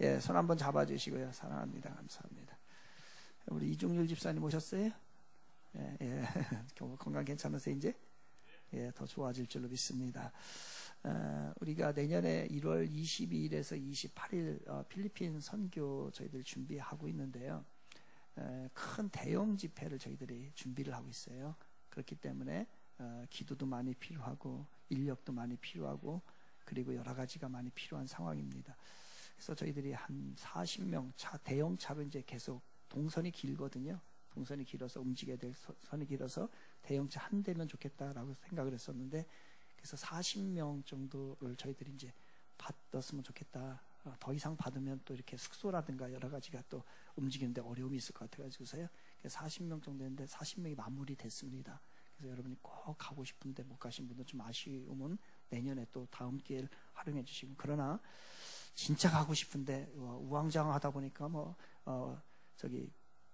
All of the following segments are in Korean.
예, 손 한번 잡아주시고요. 사랑합니다. 감사합니다. 우리 이중률 집사님 오셨어요? 예, 예. 건강 괜찮으세요 이제? 예, 더 좋아질 줄로 믿습니다. 우리가 내년에 1월 22일에서 28일 필리핀 선교 저희들 준비하고 있는데요. 큰 대형 집회를 저희들이 준비를 하고 있어요. 그렇기 때문에 기도도 많이 필요하고 인력도 많이 필요하고 그리고 여러 가지가 많이 필요한 상황입니다. 그래서 저희들이 한 40명 대형 차로 이제 계속 동선이 길거든요. 동선이 길어서 움직여야 될 선이 길어서 대형차 한 대면 좋겠다라고 생각을 했었는데 그래서 40명 정도를 저희들이 이제 받았으면 좋겠다. 더 이상 받으면 또 이렇게 숙소라든가 여러 가지가 또 움직이는데 어려움이 있을 것 같아가지고서요. 40명 정도 했는데 40명이 마무리됐습니다. 그래서 여러분이 꼭 가고 싶은데 못 가신 분들 좀 아쉬움은 내년에 또 다음 기회를 활용해 주시고 그러나 진짜 가고 싶은데 우왕좌왕하다 보니까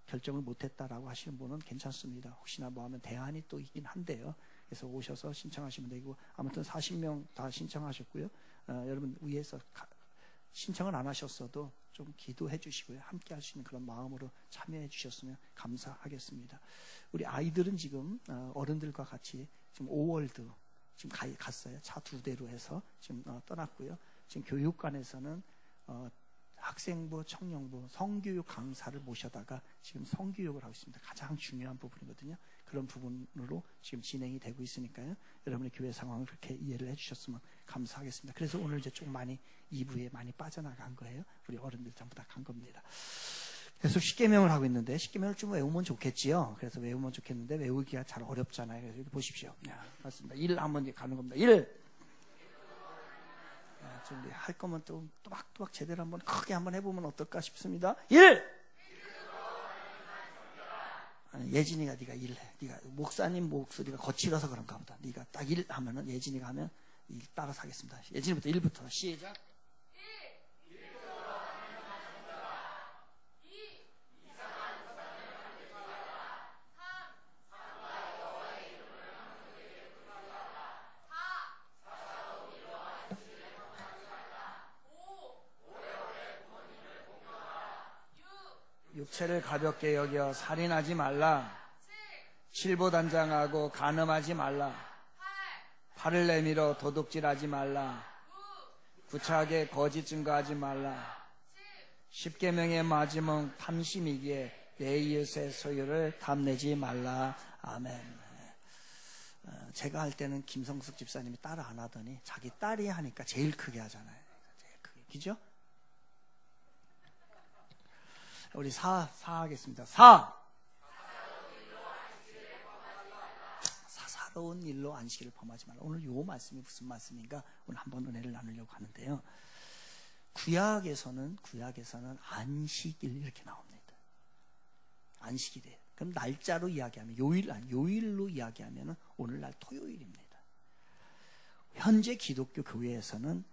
결정을 못했다라고 하시는 분은 괜찮습니다. 혹시나 뭐 하면 대안이 또 있긴 한데요. 그래서 오셔서 신청하시면 되고 아무튼 40명 다 신청하셨고요. 여러분 위에서 신청을 안 하셨어도 좀 기도해 주시고요. 함께 할 수 있는 그런 마음으로 참여해 주셨으면 감사하겠습니다. 우리 아이들은 지금 어른들과 같이 지금 5월드 지금 갔어요. 차 2대로 해서 지금 떠났고요. 지금 교육관에서는 학생부, 청년부, 성교육 강사를 모셔다가 지금 성교육을 하고 있습니다. 가장 중요한 부분이거든요. 그런 부분으로 지금 진행이 되고 있으니까요. 여러분의 교회 상황을 그렇게 이해를 해주셨으면 감사하겠습니다. 그래서 오늘 이제 좀 많이 2부에 많이 빠져나간 거예요. 우리 어른들 전부 다 간 겁니다. 계속 십계명을 하고 있는데 십계명을 좀 외우면 좋겠지요. 그래서 외우면 좋겠는데 외우기가 잘 어렵잖아요. 그래서 여기 보십시오. 맞습니다. 1 한번 가는 겁니다. 1. 좀 우리 할 거면 좀 또박또박 제대로 한번 크게 한번 해보면 어떨까 싶습니다. 1. 예진이가 네가 1 해. 네가 목사님 목소리가 거칠어서 그런가 보다. 네가 딱 1 하면은 예진이가 하면 따라서 하겠습니다. 예진이부터 1부터 시작. 육체를 가볍게 여겨 살인하지 말라. 7보단장하고 간음하지 말라. 8을 내밀어 도둑질하지 말라. 구차하게 거짓 증거하지 말라. 10계명의 마지막 탐심이기에 내 이웃의 소유를 탐내지 말라. 아멘. 제가 할 때는 김성숙 집사님이 따라 안 하더니 자기 딸이 하니까 제일 크게 하잖아요. 제일 크게. 그죠? 우리 4 하겠습니다. 4. 사사로운 일로 안식일을 범하지 말라. 오늘 요 말씀이 무슨 말씀인가? 오늘 한번 은혜를 나누려고 하는데요. 구약에서는 안식일 이렇게 나옵니다. 안식일이에요. 그럼 날짜로 이야기하면 요일로 이야기하면 오늘날 토요일입니다. 현재 기독교 교회에서는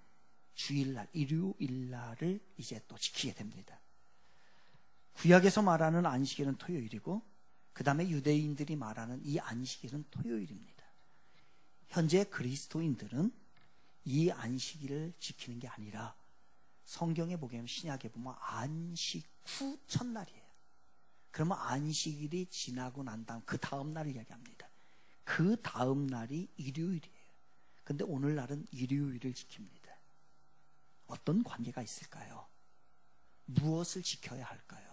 주일날, 일요일날을 이제 또 지키게 됩니다. 구약에서 말하는 안식일은 토요일이고 그 다음에 유대인들이 말하는 이 안식일은 토요일입니다. 현재 그리스도인들은 이 안식일을 지키는 게 아니라 성경에 보게 하면 신약에 보면 안식 후 첫날이에요. 그러면 안식일이 지나고 난 다음 그 다음 날을 이야기합니다. 그 다음 날이 일요일이에요. 근데 오늘날은 일요일을 지킵니다. 어떤 관계가 있을까요? 무엇을 지켜야 할까요?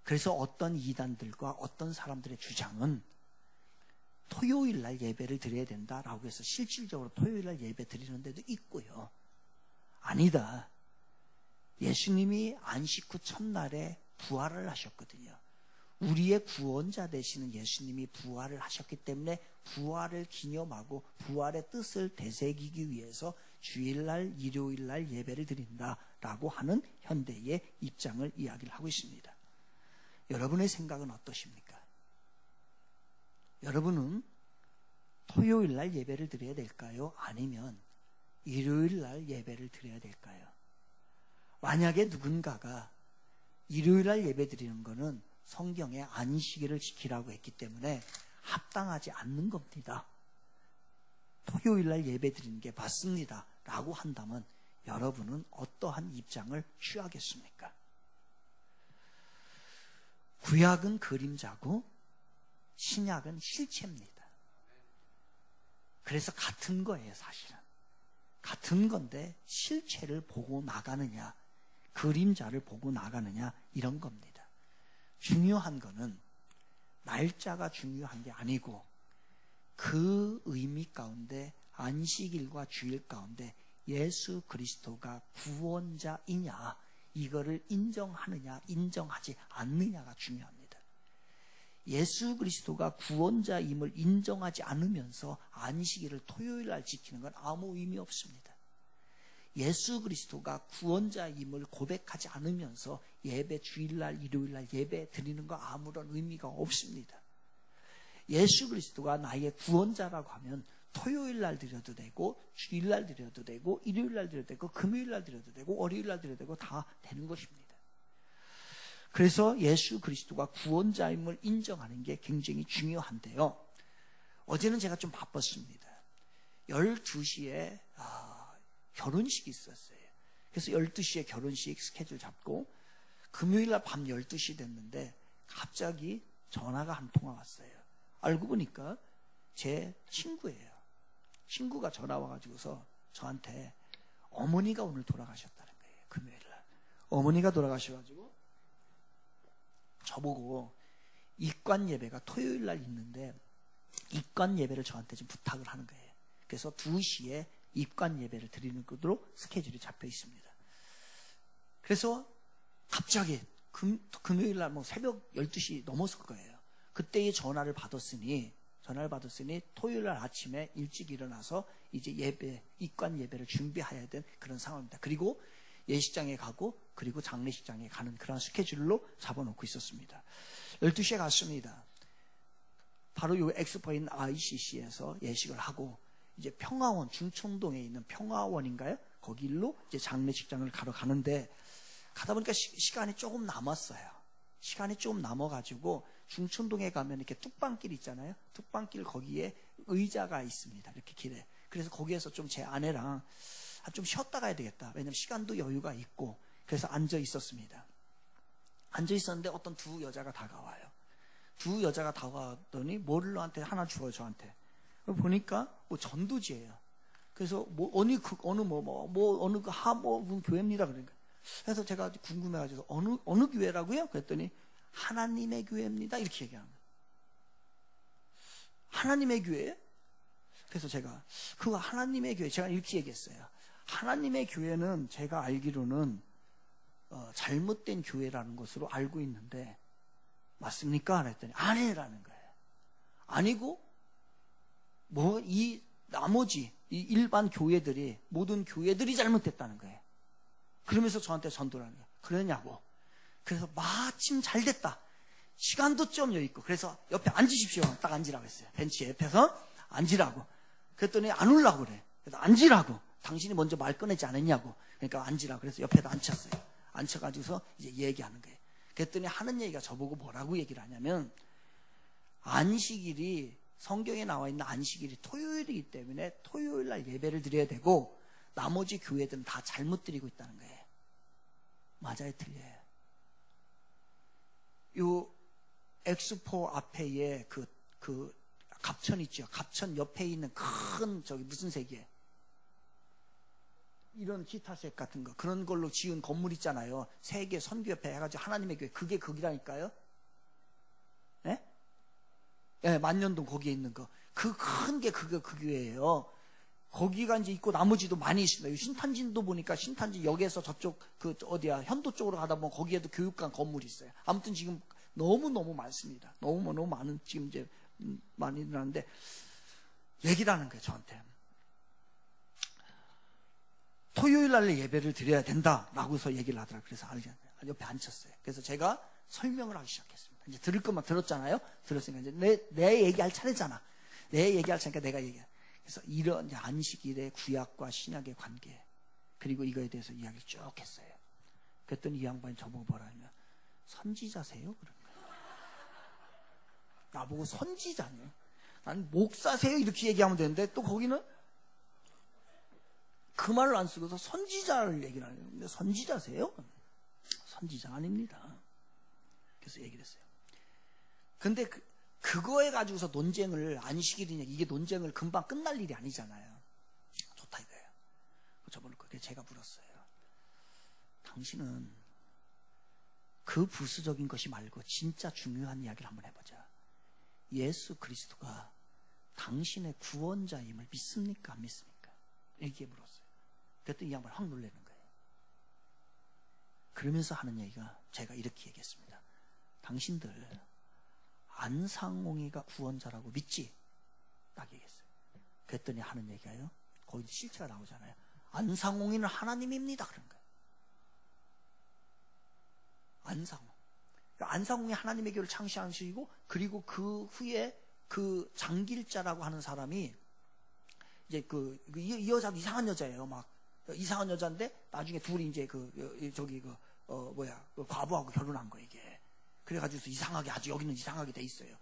그래서 어떤 이단들과 어떤 사람들의 주장은 토요일날 예배를 드려야 된다라고 해서 실질적으로 토요일날 예배 드리는 데도 있고요. 아니다. 예수님이 안식 후 첫날에 부활을 하셨거든요. 우리의 구원자 되시는 예수님이 부활을 하셨기 때문에 부활을 기념하고 부활의 뜻을 되새기기 위해서 주일날, 일요일날 예배를 드린다라고 하는 현대의 입장을 이야기를 하고 있습니다. 여러분의 생각은 어떠십니까? 여러분은 토요일날 예배를 드려야 될까요? 아니면 일요일날 예배를 드려야 될까요? 만약에 누군가가 일요일날 예배 드리는 것은 성경에 안식일을 지키라고 했기 때문에 합당하지 않는 겁니다. 토요일날 예배 드리는 게 맞습니다 라고 한다면 여러분은 어떠한 입장을 취하겠습니까? 구약은 그림자고 신약은 실체입니다. 그래서 같은 거예요, 사실은. 같은 건데 실체를 보고 나가느냐, 그림자를 보고 나가느냐, 이런 겁니다. 중요한 거는 날짜가 중요한 게 아니고 그 의미 가운데 안식일과 주일 가운데 예수 그리스도가 구원자이냐, 이거를 인정하느냐 인정하지 않느냐가 중요합니다. 예수 그리스도가 구원자임을 인정하지 않으면서 안식일을 토요일 날 지키는 건 아무 의미 없습니다. 예수 그리스도가 구원자임을 고백하지 않으면서 예배 주일날 일요일날 예배 드리는 거 아무런 의미가 없습니다. 예수 그리스도가 나의 구원자라고 하면 토요일날 드려도 되고 주일날 드려도 되고 일요일날 드려도 되고 금요일날 드려도 되고 월요일날 드려도 되고 다 되는 것입니다. 그래서 예수 그리스도가 구원자임을 인정하는 게 굉장히 중요한데요. 어제는 제가 좀 바빴습니다. 12시에 결혼식이 있었어요. 그래서 12시에 결혼식 스케줄 잡고 금요일날 밤 12시 됐는데 갑자기 전화가 한 통화 왔어요. 알고 보니까 제 친구예요. 친구가 전화 와가지고서 저한테 어머니가 오늘 돌아가셨다는 거예요. 금요일날. 어머니가 돌아가셔가지고 저보고 입관 예배가 토요일날 있는데 입관 예배를 저한테 좀 부탁을 하는 거예요. 그래서 2시에 입관 예배를 드리는 것으로 스케줄이 잡혀 있습니다. 그래서 갑자기 금요일날 뭐 새벽 12시 넘었을 거예요. 그때의 전화를 받았으니 토요일날 아침에 일찍 일어나서 이제 예배, 입관 예배를 준비해야 된 그런 상황입니다. 그리고 예식장에 가고 그리고 장례식장에 가는 그런 스케줄로 잡아놓고 있었습니다. 12시에 갔습니다. 바로 요 엑스포인 ICC에서 예식을 하고 이제 평화원, 중천동에 있는 평화원인가요? 거길로 이제 장례식장을 가러 가는데 가다 보니까 시간이 조금 남았어요. 시간이 조금 남아가지고 중천동에 가면 이렇게 뚝방길 있잖아요. 뚝방길 거기에 의자가 있습니다. 이렇게 길에. 그래서 거기에서 좀 제 아내랑 좀 쉬었다 가야 되겠다. 왜냐면 시간도 여유가 있고. 그래서 앉아 있었습니다. 앉아 있었는데 어떤 두 여자가 다가와요. 두 여자가 다가왔더니 뭐를 너한테 하나 주어요, 저한테. 보니까 뭐 전도지예요. 그래서 뭐 어느 교회입니다. 그러니까. 그래서 제가 궁금해가지고 어느 교회라고요? 그랬더니 하나님의 교회입니다. 이렇게 얘기하는 거예요. 하나님의 교회? 그래서 제가 그 하나님의 교회 제가 이렇게 얘기했어요. 하나님의 교회는 제가 알기로는 잘못된 교회라는 것으로 알고 있는데 맞습니까? 그랬더니 아니라는 거예요. 아니고 뭐 이 나머지 이 일반 교회들이 모든 교회들이 잘못됐다는 거예요. 그러면서 저한테 전도를 하는 거예요. 그러냐고. 그래서 마침 잘 됐다. 시간도 좀 여유 있고. 그래서 옆에 앉으십시오. 딱 앉으라고 했어요. 벤치 옆에서 앉으라고. 그랬더니 안 오려고 그래. 그래서 앉으라고. 당신이 먼저 말 꺼내지 않았냐고. 그러니까 앉으라고. 그래서 옆에다 앉혔어요. 앉혀가지고서 이제 얘기하는 거예요. 그랬더니 하는 얘기가 저보고 뭐라고 얘기를 하냐면 안식일이 성경에 나와 있는 안식일이 토요일이기 때문에 토요일 날 예배를 드려야 되고 나머지 교회들은 다 잘못 드리고 있다는 거예요. 맞아요, 틀려요? 요 엑스포 앞에에 그 갑천 있죠. 갑천 옆에 있는 큰 저기 무슨 색이에요? 이런 기타색 같은 거 그런 걸로 지은 건물 있잖아요. 세계 선교 옆에 해가지고 하나님의 교회 그게 거기라니까요. 예? 예, 만년동 거기에 있는 거 그 큰 게 그 교회예요. 거기가 이제 있고 나머지도 많이 있습니다. 신탄진도 보니까 신탄진 역에서 저쪽 그 어디야 현도 쪽으로 가다 보면 거기에도 교육관 건물이 있어요. 아무튼 지금 너무 많습니다. 너무 많은 지금 이제 많이 일어나는데 얘기를 하는 거예요, 저한테. 토요일 날 예배를 드려야 된다라고서 얘기를 하더라고요. 그래서 옆에 앉혔어요. 그래서 제가 설명을 하기 시작했습니다. 이제 들을 것만 들었잖아요. 들었으니까 이제 내 얘기할 차례잖아. 내 얘기할 차례니까 내가 얘기해. 그래서 이런 이제 안식일의 구약과 신약의 관계 그리고 이거에 대해서 이야기를 쭉 했어요. 그랬더니 이 양반이 저보고 뭐라 하냐면 선지자세요? 그런 거예요. 나보고 선지자냐? 난 목사세요? 이렇게 얘기하면 되는데 또 거기는 그 말을 안 쓰고서 선지자를 얘기를 하는 거예요. 근데 선지자세요? 선지자 아닙니다. 그래서 얘기를 했어요. 근데 그거에 가지고서 논쟁을 안식일이냐, 이게 논쟁을 금방 끝날 일이 아니잖아요. 좋다 이거예요. 저번에 그게 제가 물었어요. 당신은 그 부수적인 것이 말고 진짜 중요한 이야기를 한번 해보자. 예수 그리스도가 당신의 구원자임을 믿습니까? 안 믿습니까? 이렇게 물었어요. 그랬더니 이 양반이 확 놀라는 거예요. 그러면서 하는 얘기가, 제가 이렇게 얘기했습니다. 당신들 안상홍이가 구원자라고 믿지? 딱 얘기했어요. 그랬더니 하는 얘기가요, 거기 실체가 나오잖아요. 안상홍이는 하나님입니다. 그런 거예요. 안상홍이 하나님의 교회를 창시하시고, 그리고 그 후에 그 장길자라고 하는 사람이 이제 이 여자도 이상한 여자예요. 막 이상한 여자인데 나중에 둘이 이제 과부하고 결혼한 거예요, 이게. 그래가지고 이상하게, 아주 여기는 이상하게 돼 있어요.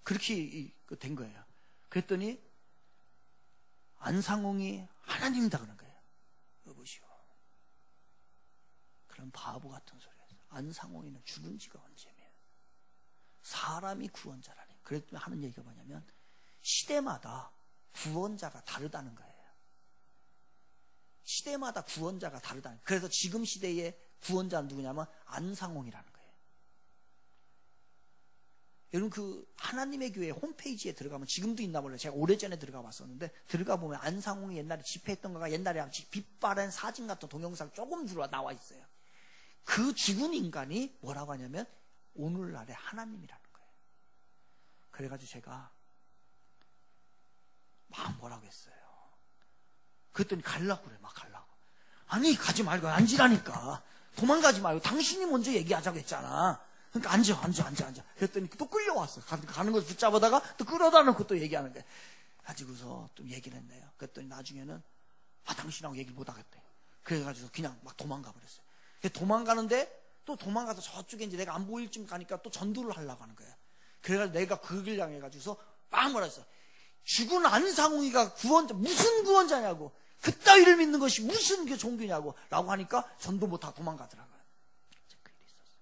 그렇게 된 거예요. 그랬더니 안상홍이 하나님이다 그런 거예요. 여보시오. 그런 바보 같은 소리예요. 안상홍이는 죽은 지가 언제며 사람이 구원자라니. 그랬더니 하는 얘기가 뭐냐면, 시대마다 구원자가 다르다는 거예요. 시대마다 구원자가 다르다는 거예요. 그래서 지금 시대의 구원자는 누구냐면 안상홍이라는 거예요. 여러분, 하나님의 교회 홈페이지에 들어가면, 지금도 있나 몰라요. 제가 오래전에 들어가 봤었는데, 들어가 보면 안상홍이 옛날에 집회했던 거가 옛날에 빛바랜 사진 같은 동영상 조금 나와 있어요. 그 죽은 인간이 뭐라고 하냐면 오늘날의 하나님이라는 거예요. 그래가지고 제가 막 뭐라고 했어요. 그랬더니 가려고 그래. 막 가려고. 아니, 가지 말고 앉으라니까. 도망가지 말고 당신이 먼저 얘기하자고 했잖아. 그러니까 앉아. 그랬더니 또 끌려왔어. 가는 걸 붙잡아다가 또 끌어다 놓고 또 얘기하는 거야. 가지고서 좀 얘기를 했네요. 그랬더니 나중에는 당신하고 얘기를 못 하겠대. 그래가지고 그냥 막 도망가 버렸어요. 도망가는데 또 도망가서 저쪽에 이제 내가 안 보일 쯤 가니까 또 전도를 하려고 하는 거예요. 그래가지고 내가 그 길 향해가지고서 막 뭐라 했어. 죽은 안상홍이가 구원자, 무슨 구원자냐고. 그따위를 믿는 것이 무슨 게 종교냐고. 라고 하니까 전도 못하고 도망가더라고요. 그 일이 있었어요.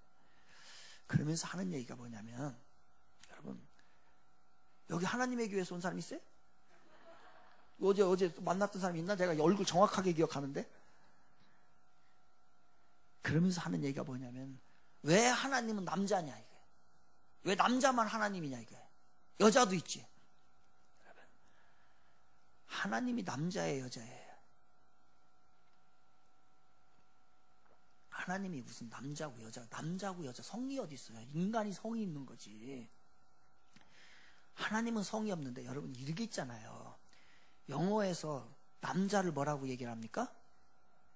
그러면서 하는 얘기가 뭐냐면, 여러분, 여기 하나님의 교회에서 온 사람 있어요? 어제 만났던 사람 있나? 제가 얼굴 정확하게 기억하는데. 그러면서 하는 얘기가 뭐냐면, 왜 하나님은 남자냐 이거예요. 왜 남자만 하나님이냐 이거예요. 여자도 있지. 여러분, 하나님이 남자예요, 여자예요? 하나님이 무슨 남자고 여자 성이 어디 있어요? 인간이 성이 있는 거지. 하나님은 성이 없는데, 여러분 이렇게 있잖아요. 영어에서 남자를 뭐라고 얘기를 합니까?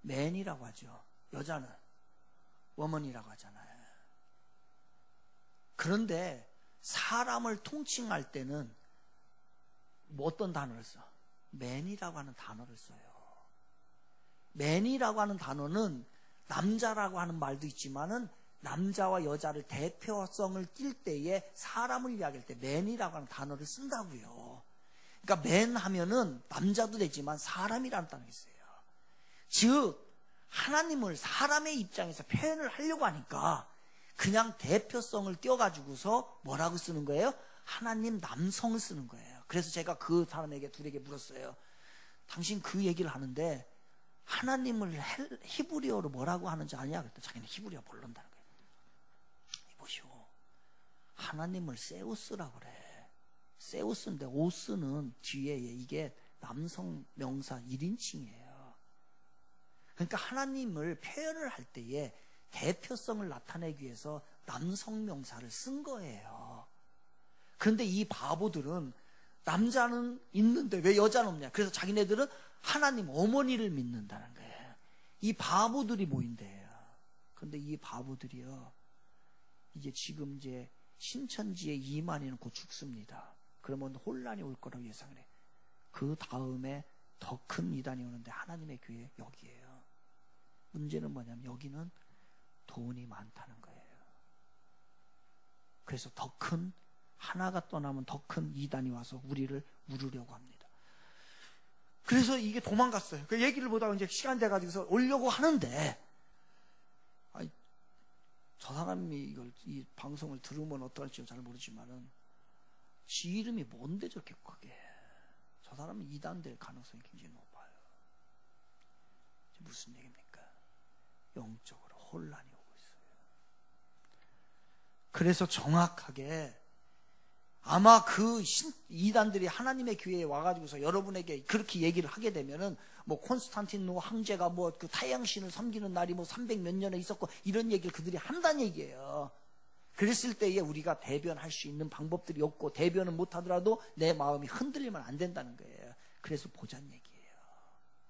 man이라고 하죠. 여자는 woman이라고 하잖아요. 그런데 사람을 통칭할 때는 뭐 어떤 단어를 써? man이라고 하는 단어를 써요. man이라고 하는 단어는 남자라고 하는 말도 있지만은 남자와 여자를 대표성을 띌 때에 사람을 이야기할 때 man이라고 하는 단어를 쓴다고요. 그러니까 man 하면은 남자도 되지만 사람이라는 단어가 있어요. 즉 하나님을 사람의 입장에서 표현을 하려고 하니까 그냥 대표성을 띄워가지고서 뭐라고 쓰는 거예요? 하나님 남성을 쓰는 거예요. 그래서 제가 그 사람에게 둘에게 물었어요. 당신 그 얘기를 하는데 하나님을 히브리어로 뭐라고 하는지 아냐? 그랬더니 자기는 히브리어 모른다는 거예요. 보시오. 하나님을 세우스라고 그래. 세우스인데 오스는 뒤에 이게 남성 명사 1인칭이에요. 그러니까 하나님을 표현을 할 때에 대표성을 나타내기 위해서 남성 명사를 쓴 거예요. 그런데 이 바보들은 남자는 있는데 왜 여자는 없냐? 그래서 자기네들은 하나님 어머니를 믿는다는 거예요. 이 바보들이 모인대요. 그런데 이 바보들이요, 이제 지금 이제 신천지의 2만이는 곧 죽습니다. 그러면 혼란이 올 거라고 예상을 해. 그 다음에 더 큰 이단이 오는데 하나님의 교회 여기에요. 문제는 뭐냐면 여기는 돈이 많다는 거예요. 그래서 더 큰, 하나가 떠나면 더 큰 이단이 와서 우리를 물으려고 합니다. 그래서 이게 도망갔어요. 그 얘기를 보다가 이제 시간 돼가지고서 오려고 하는데, 아니, 저 사람이 이 방송을 들으면 어떨지 잘 모르지만은, 지 이름이 뭔데 저렇게 크게. 저 사람은 이단될 가능성이 굉장히 높아요. 무슨 얘기입니까? 영적으로 혼란이 오고 있어요. 그래서 정확하게 아마 그 이단들이 하나님의 교회에 와가지고서 여러분에게 그렇게 얘기를 하게 되면은 뭐 콘스탄티노 황제가 뭐 그 타양신을 섬기는 날이 뭐 300몇 년에 있었고 이런 얘기를 그들이 한다는 얘기예요. 그랬을 때에 우리가 대변할 수 있는 방법들이 없고 대변은 못하더라도 내 마음이 흔들리면 안 된다는 거예요. 그래서 보자는 얘기예요.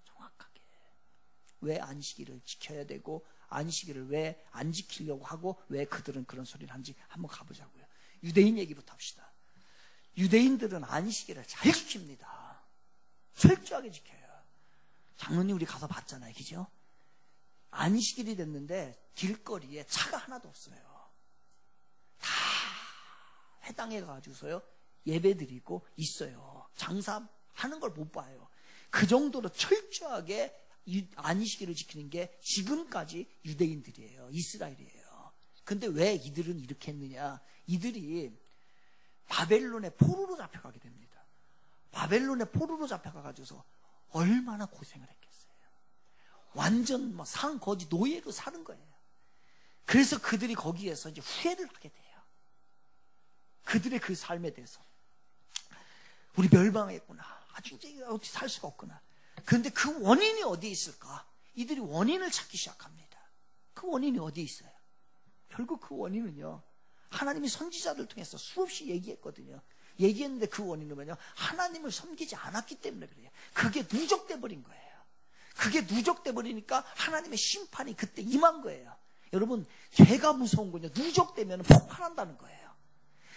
정확하게. 왜 안식일을 지켜야 되고 안식일을 왜 안 지키려고 하고 왜 그들은 그런 소리를 하는지 한번 가보자고요. 유대인 얘기부터 합시다. 유대인들은 안식일을 잘 지킵니다. 철저하게 지켜요. 장로님 우리 가서 봤잖아요. 그죠? 안식일이 됐는데 길거리에 차가 하나도 없어요. 다 회당에 가가지고서요 예배 드리고 있어요. 장사하는 걸 못 봐요. 그 정도로 철저하게 안식일을 지키는 게 지금까지 유대인들이에요. 이스라엘이에요. 근데 왜 이들은 이렇게 했느냐? 이들이 바벨론의 포로로 잡혀가게 됩니다. 바벨론의 포로로 잡혀가가지고서 얼마나 고생을 했겠어요. 완전 뭐 상거지 노예로 사는 거예요. 그래서 그들이 거기에서 이제 후회를 하게 돼요. 그들의 그 삶에 대해서 우리 멸망했구나. 아주 이제 어떻게 살 수가 없구나. 그런데 그 원인이 어디에 있을까? 이들이 원인을 찾기 시작합니다. 그 원인이 어디에 있어요? 결국 그 원인은요, 하나님이 선지자들 통해서 수없이 얘기했거든요. 얘기했는데 그 원인은 뭐냐? 하나님을 섬기지 않았기 때문에 그래요. 그게 누적돼 버린 거예요. 그게 누적돼 버리니까 하나님의 심판이 그때 임한 거예요. 여러분, 죄가 무서운 거냐? 누적되면 폭발한다는 거예요.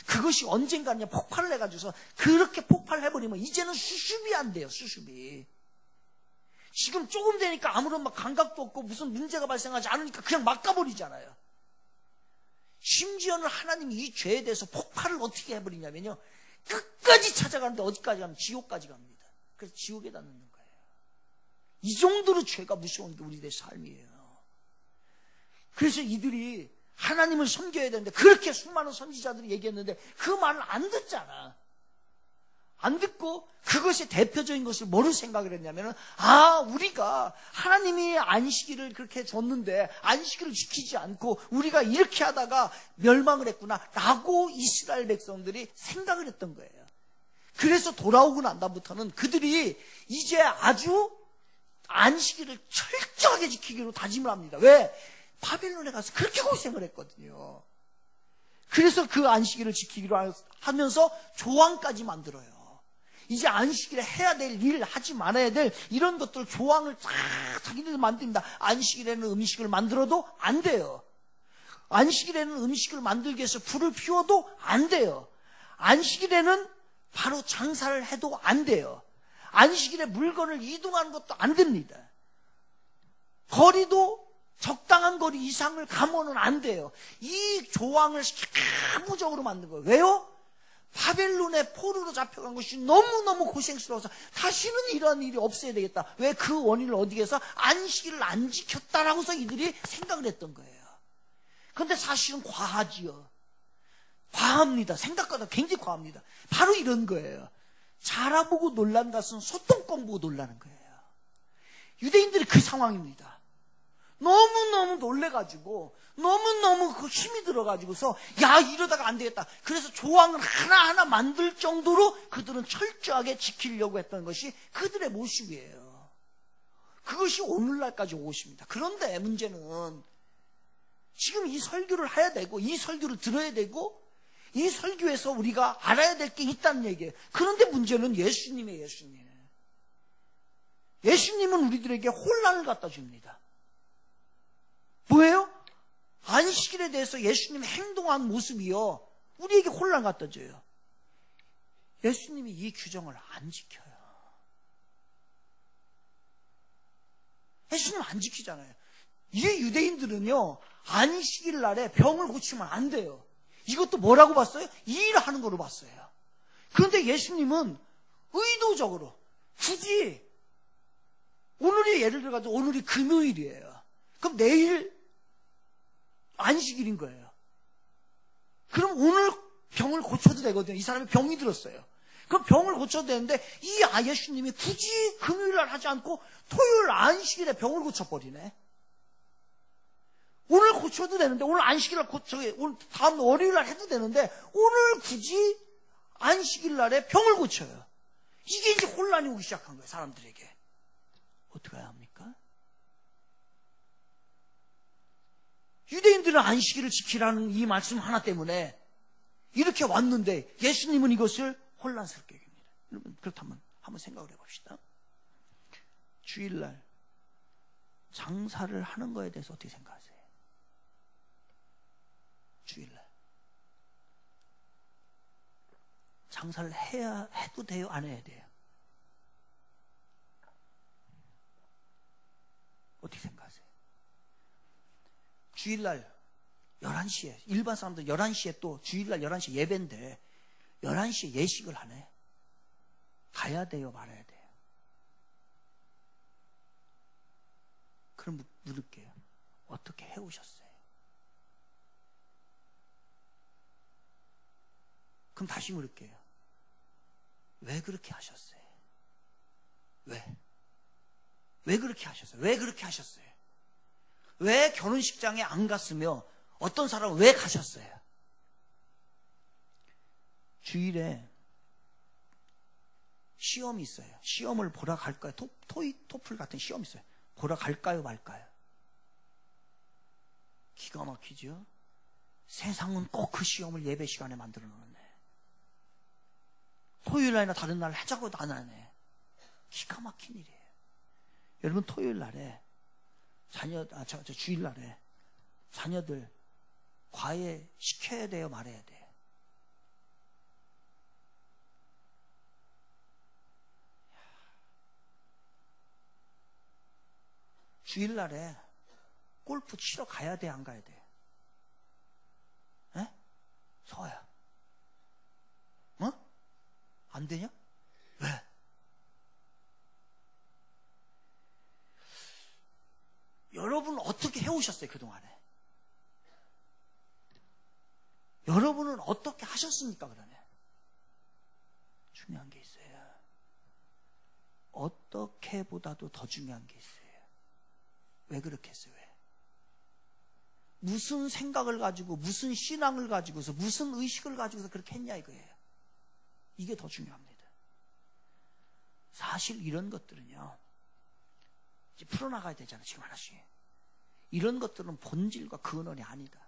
그것이 언젠가냐 폭발을 해가지고서 그렇게 폭발해버리면 이제는 수습이 안 돼요. 수습이. 지금 조금 되니까 아무런 막 감각도 없고 무슨 문제가 발생하지 않으니까 그냥 막 가버리잖아요. 심지어는 하나님이 이 죄에 대해서 폭발을 어떻게 해버리냐면요, 끝까지 찾아가는데 어디까지 가면 지옥까지 갑니다. 그래서 지옥에다 넣는 거예요. 이 정도로 죄가 무서운 게 우리들의 삶이에요. 그래서 이들이 하나님을 섬겨야 되는데 그렇게 수많은 선지자들이 얘기했는데 그 말을 안 듣잖아. 안 듣고 그것이 대표적인 것을 뭐로 생각을 했냐면은, 아, 우리가 하나님이 안식일을 그렇게 줬는데 안식일을 지키지 않고 우리가 이렇게 하다가 멸망을 했구나 라고 이스라엘 백성들이 생각을 했던 거예요. 그래서 돌아오고 난 다음부터는 그들이 이제 아주 안식일을 철저하게 지키기로 다짐을 합니다. 왜? 바벨론에 가서 그렇게 고생을 했거든요. 그래서 그 안식일을 지키기로 하면서 조항까지 만들어요. 이제 안식일에 해야 될 일, 하지 말아야 될 이런 것들 조항을 다 자기들 만듭니다. 안식일에는 음식을 만들어도 안 돼요. 안식일에는 음식을 만들기 위해서 불을 피워도 안 돼요. 안식일에는 바로 장사를 해도 안 돼요. 안식일에 물건을 이동하는 것도 안 됩니다. 거리도 적당한 거리 이상을 가면은 안 돼요. 이 조항을 세부적으로 만든 거예요. 왜요? 바벨론의 포로로 잡혀간 것이 너무너무 고생스러워서 다시는 이런 일이 없어야 되겠다. 왜? 그 원인을 어디에서 안식일을 안 지켰다라고서 이들이 생각을 했던 거예요. 그런데 사실은 과하지요. 과합니다. 생각보다 굉장히 과합니다. 바로 이런 거예요. 자라보고 놀란 것은 소똥껌 보고 놀라는 거예요. 유대인들이 그 상황입니다. 너무너무 놀래가지고 너무너무 그 힘이 들어가지고서 야, 이러다가 안 되겠다. 그래서 조항을 하나하나 만들 정도로 그들은 철저하게 지키려고 했던 것이 그들의 모습이에요. 그것이 오늘날까지 오고 있습니다. 그런데 문제는 지금 이 설교를 해야 되고 이 설교를 들어야 되고 이 설교에서 우리가 알아야 될 게 있다는 얘기예요. 그런데 문제는 예수님이에요. 예수님. 예수님은 우리들에게 혼란을 갖다 줍니다. 뭐예요? 안식일에 대해서 예수님이 행동한 모습이요, 우리에게 혼란 갖다 줘요. 예수님이 이 규정을 안 지켜요. 예수님 안 지키잖아요. 이 유대인들은요, 안식일 날에 병을 고치면 안 돼요. 이것도 뭐라고 봤어요? 일하는 거로 봤어요. 그런데 예수님은 의도적으로 굳이 근데 예를 들어가지고 오늘이 금요일이에요. 그럼 내일 안식일인 거예요. 그럼 오늘 병을 고쳐도 되거든요. 이 사람이 병이 들었어요. 그럼 병을 고쳐도 되는데 이 예수님이 굳이 금요일날 하지 않고 토요일 안식일에 병을 고쳐버리네. 오늘 고쳐도 되는데, 오늘 안식일날 오늘 다음 월요일날 해도 되는데 오늘 굳이 안식일날에 병을 고쳐요. 이게 이제 혼란이 오기 시작한 거예요. 사람들에게. 어떻게 해야 합니까? 유대인들은 안식일을 지키라는 이 말씀 하나 때문에 이렇게 왔는데 예수님은 이것을 혼란스럽게 얘기합니다. 여러분, 그렇다면 한번 생각을 해봅시다. 주일날 장사를 하는 거에 대해서 어떻게 생각하세요? 주일날 장사를 해도 돼요? 안 해야 돼요? 어떻게 생각하세요? 주일날 11시에 일반 사람들 11시에 또 주일날 11시에 예배인데 11시에 예식을 하네. 가야 돼요? 말아야 돼요? 그럼 물을게요. 어떻게 해오셨어요? 그럼 다시 물을게요. 왜 그렇게 하셨어요? 왜 그렇게 하셨어요? 왜 그렇게 하셨어요? 왜 결혼식장에 안 갔으며 어떤 사람은 왜 가셨어요? 주일에 시험이 있어요. 시험을 보러 갈까요? 토플 같은 시험이 있어요. 보러 갈까요? 말까요? 기가 막히죠? 세상은 꼭 그 시험을 예배 시간에 만들어 놓네. 토요일날이나 다른 날 하자고도 안 하네. 기가 막힌 일이에요. 여러분, 토요일날에 주일날에 자녀들 과외 시켜야 돼요? 말해야 돼요? 주일날에 골프 치러 가야 돼? 안 가야 돼? 에? 서아야, 안 되냐? 왜? 여러분 어떻게 해오셨어요? 그동안에 여러분은 어떻게 하셨습니까? 그러면 중요한 게 있어요. 어떻게 보다도 더 중요한 게 있어요. 왜 그렇게 했어요? 왜? 무슨 생각을 가지고, 무슨 신앙을 가지고서, 무슨 의식을 가지고서 그렇게 했냐 이거예요. 이게 더 중요합니다. 사실 이런 것들은요, 이제 풀어나가야 되잖아요. 지금 하나씩. 이런 것들은 본질과 근원이 아니다.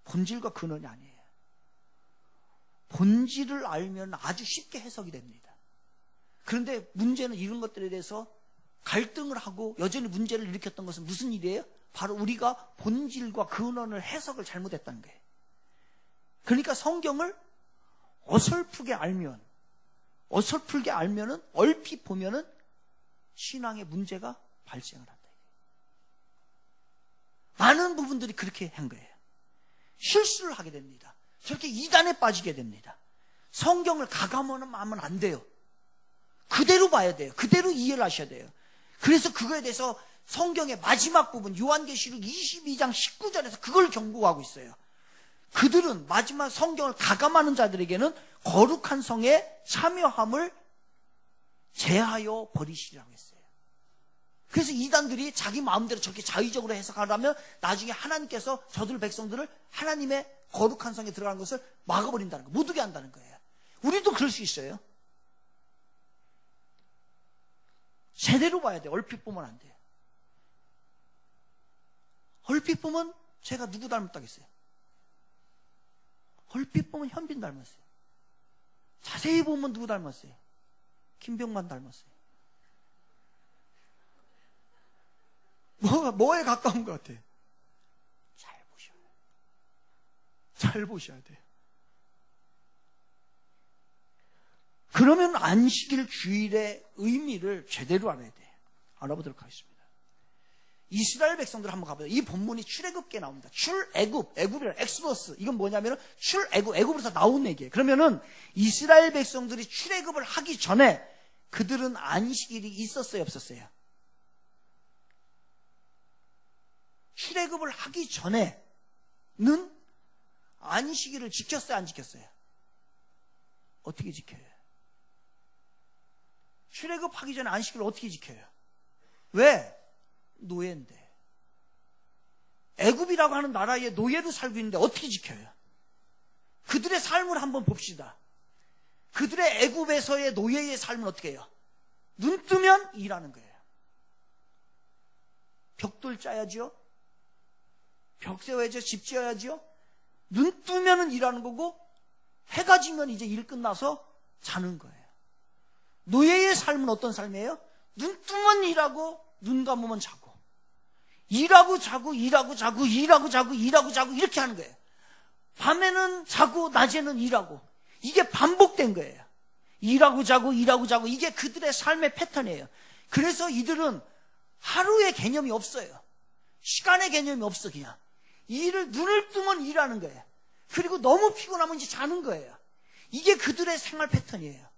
본질과 근원이 아니에요. 본질을 알면 아주 쉽게 해석이 됩니다. 그런데 문제는 이런 것들에 대해서 갈등을 하고 여전히 문제를 일으켰던 것은 무슨 일이에요? 바로 우리가 본질과 근원을 해석을 잘못했다는 거예요. 그러니까 성경을 어설프게 알면은 얼핏 보면은 신앙의 문제가 발생을 한다. 많은 부분들이 그렇게 한 거예요. 실수를 하게 됩니다. 저렇게 이단에 빠지게 됩니다. 성경을 가감하면 안 돼요. 그대로 봐야 돼요. 그대로 이해를 하셔야 돼요. 그래서 그거에 대해서 성경의 마지막 부분 요한계시록 22장 19절에서 그걸 경고하고 있어요. 그들은 마지막 성경을 가감하는 자들에게는 거룩한 성에 참여함을 제하여 버리시라고 했어요. 그래서 이단들이 자기 마음대로 저렇게 자의적으로 해석하려면 나중에 하나님께서 저들 백성들을 하나님의 거룩한 성에 들어가는 것을 막아버린다는 거예요. 못 오게 한다는 거예요. 우리도 그럴 수 있어요. 제대로 봐야 돼요. 얼핏 보면 안 돼요. 얼핏 보면 제가 누구 닮았다겠어요? 얼핏 보면 현빈 닮았어요. 자세히 보면 누구 닮았어요? 김병만 닮았어요. 뭐에 가까운 것 같아요? 잘 보셔야 돼요. 그러면 안식일 주일의 의미를 제대로 알아야 돼요. 알아보도록 하겠습니다. 이스라엘 백성들 한번 가보세요. 이 본문이 출애굽기에 나옵니다. 애굽이라 엑소더스. 이건 뭐냐면은 애굽으로서 나온 얘기예요. 그러면은 이스라엘 백성들이 출애굽을 하기 전에 그들은 안식일이 있었어요, 없었어요? 출애굽을 하기 전에는 안식일을 지켰어요, 안 지켰어요? 어떻게 지켜요? 출애굽하기 전에 안식일을 어떻게 지켜요? 왜? 노예인데. 애굽이라고 하는 나라에 노예로 살고 있는데 어떻게 지켜요? 그들의 삶을 한번 봅시다. 그들의 애굽에서의 노예의 삶은 어떻게 해요? 눈 뜨면 일하는 거예요. 벽돌 짜야죠. 벽 세워야죠. 집 지어야죠. 눈 뜨면은 일하는 거고 해가 지면 이제 일 끝나서 자는 거예요. 노예의 삶은 어떤 삶이에요? 눈 뜨면 일하고 눈 감으면 자고 일하고 자고 일하고 자고 일하고 자고 일하고 자고 이렇게 하는 거예요. 밤에는 자고 낮에는 일하고 이게 반복된 거예요. 일하고 자고 일하고 자고 이게 그들의 삶의 패턴이에요. 그래서 이들은 하루의 개념이 없어요. 시간의 개념이 없어. 그냥 일을 눈을 뜨면 일하는 거예요. 그리고 너무 피곤하면 이제 자는 거예요. 이게 그들의 생활 패턴이에요.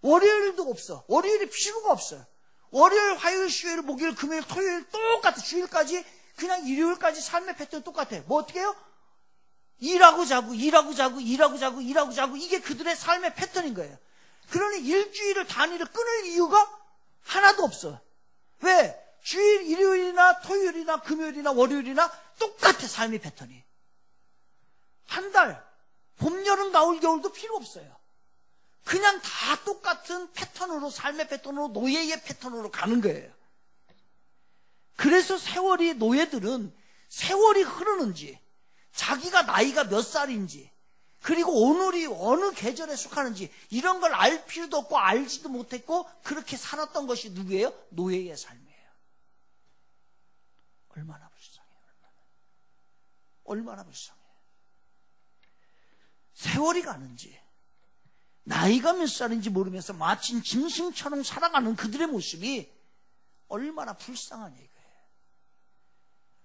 월요일도 없어. 월요일에 필요가 없어요. 월요일, 화요일, 수요일, 목요일, 금요일, 토요일 똑같아. 주일까지 그냥 일요일까지 삶의 패턴 똑같아요. 뭐 어떻게 해요? 일하고 자고 일하고 자고 일하고 자고 일하고 자고 이게 그들의 삶의 패턴인 거예요. 그러니 일주일을 단위를 끊을 이유가 하나도 없어. 왜? 주일, 일요일이나 토요일이나 금요일이나 월요일이나 똑같아. 삶의 패턴이. 한 달, 봄, 여름, 가을, 겨울도 필요 없어요. 그냥 다 똑같은 패턴으로, 삶의 패턴으로, 노예의 패턴으로 가는 거예요. 그래서 세월이, 노예들은 세월이 흐르는지, 자기가 나이가 몇 살인지, 그리고 오늘이 어느 계절에 속하는지 이런 걸 알 필요도 없고 알지도 못했고 그렇게 살았던 것이 누구예요? 노예의 삶이에요. 얼마나 불쌍해요. 얼마나 불쌍해요. 세월이 가는지 나이가 몇 살인지 모르면서 마치 짐승처럼 살아가는 그들의 모습이 얼마나 불쌍한 얘기예요.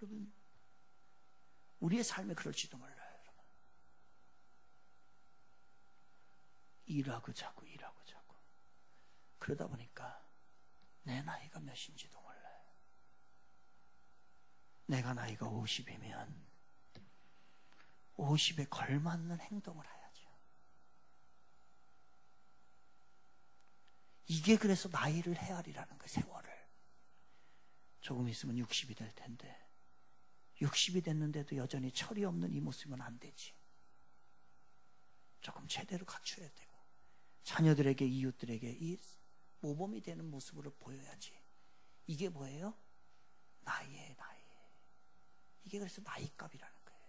여러분, 우리의 삶에 그럴지도 몰라요. 여러분. 일하고 자고 일하고 자고 그러다 보니까 내 나이가 몇인지도 몰라요. 내가 나이가 50이면 50에 걸맞는 행동을 해야죠. 이게 그래서 나이를 헤아리라는 거예요. 세월을. 조금 있으면 60이 될 텐데 60이 됐는데도 여전히 철이 없는 이 모습은 안 되지. 조금 제대로 갖춰야 되고 자녀들에게 이웃들에게 이 모범이 되는 모습으로 보여야지. 이게 뭐예요? 나이에 나이. 이게 그래서 나이값이라는 거예요.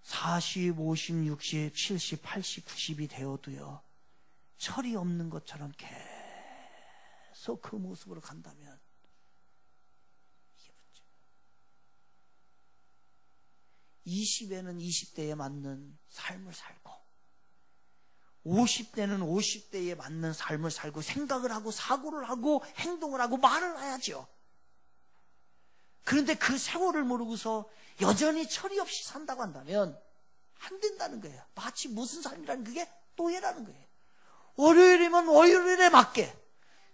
40, 50, 60, 70, 80, 90이 되어도요 철이 없는 것처럼 계속 그 모습으로 간다면 이게 문제예요. 20에는 20대에 맞는 삶을 살고 50대는 50대에 맞는 삶을 살고 생각을 하고 사고를 하고 행동을 하고 말을 해야죠. 그런데 그 세월을 모르고서 여전히 철이 없이 산다고 한다면 안 된다는 거예요. 마치 무슨 삶이라는 그게 노예라는 거예요. 월요일이면 월요일에 맞게,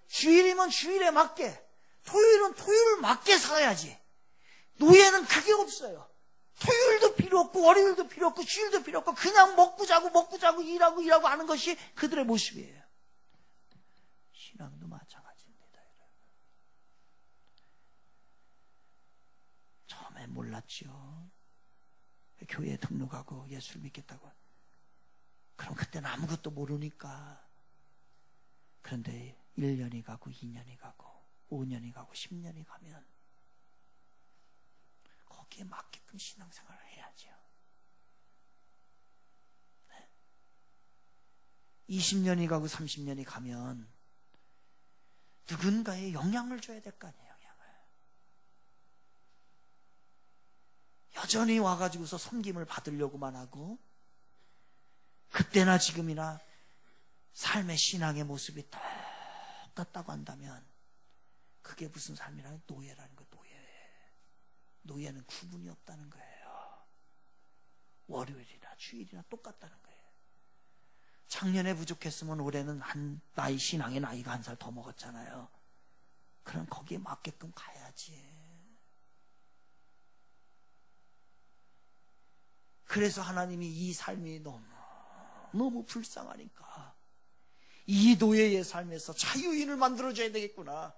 주일이면 주일에 맞게, 토요일은 토요일 맞게 살아야지. 노예는 그게 없어요. 토요일도 필요 없고 월요일도 필요 없고 주일도 필요 없고 그냥 먹고 자고 일하고 하는 것이 그들의 모습이에요. 신앙도 마찬가지입니다. 처음에 몰랐죠. 교회에 등록하고 예수를 믿겠다고. 그럼 그때는 아무것도 모르니까. 그런데 1년이 가고 2년이 가고 5년이 가고 10년이 가면 거기에 맞게끔 신앙생활을 해야죠. 네. 20년이 가고 30년이 가면 누군가에 영향을 줘야 될 거 아니에요. 여전히 와가지고서 섬김을 받으려고만 하고 그때나 지금이나 삶의 신앙의 모습이 똑같다고 한다면 그게 무슨 삶이라는 노예라는 거예요. 노예는 구분이 없다는 거예요. 월요일이나 주일이나 똑같다는 거예요. 작년에 부족했으면 올해는 신앙의 나이가 1살 더 먹었잖아요. 그럼 거기에 맞게끔 가야지. 그래서 하나님이 이 삶이 너무 불쌍하니까 이 노예의 삶에서 자유인을 만들어줘야 되겠구나.